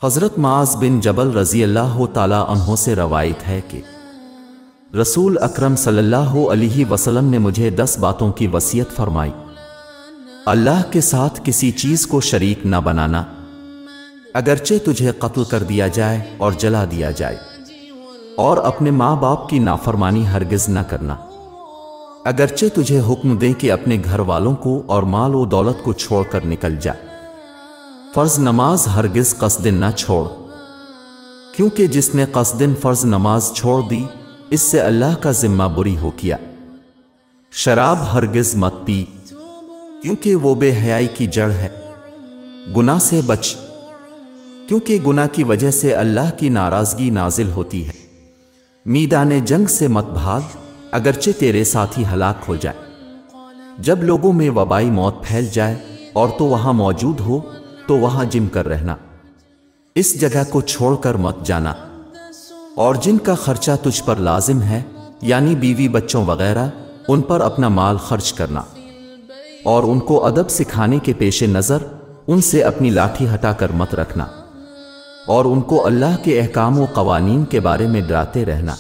حضرت معاذ بن جبل رضی اللہ تعالیٰ عنہ سے روایت ہے کہ رسول اکرم صلی اللہ علیہ وسلم نے مجھے 10 باتوں کی وصیت فرمائی۔ اللہ کے ساتھ کسی چیز کو شریک نہ بنانا، اگرچہ تجھے قتل کر دیا جائے اور جلا دیا جائے، اور اپنے ماں باپ کی نافرمانی ہرگز نہ کرنا، اگرچہ تجھے حکم دیں کہ اپنے گھر والوں کو اور مال و دولت کو چھوڑ کر نکل جا۔ فرض نماز ہرگز قصدن نہ چھوڑ، کیونکہ جس نے قصدن فرض نماز چھوڑ دی اس سے اللہ کا ذمہ بری ہو کیا۔ شراب ہرگز مت پی، کیونکہ وہ بے حیائی کی جڑ ہے۔ گناہ سے بچ، کیونکہ گناہ کی وجہ سے اللہ کی ناراضگی نازل ہوتی ہے۔ میدان جنگ سے مت بھاگ، اگرچہ تیرے ساتھی ہلاک ہو جائے۔ جب لوگوں میں وبائی موت پھیل جائے اور تو وہاں موجود ہو تو وہاں جم کر رہنا، اس جگہ کو چھوڑ کر مت جانا۔ اور جن کا خرچہ تجھ پر لازم ہے، یعنی بیوی بچوں وغیرہ، ان پر اپنا مال خرچ کرنا، اور ان کو ادب سکھانے کے پیش نظر ان سے اپنی لاٹھی ہٹا کر مت رکھنا، اور ان کو اللہ کے احکام و قوانین کے بارے میں ڈراتے رہنا۔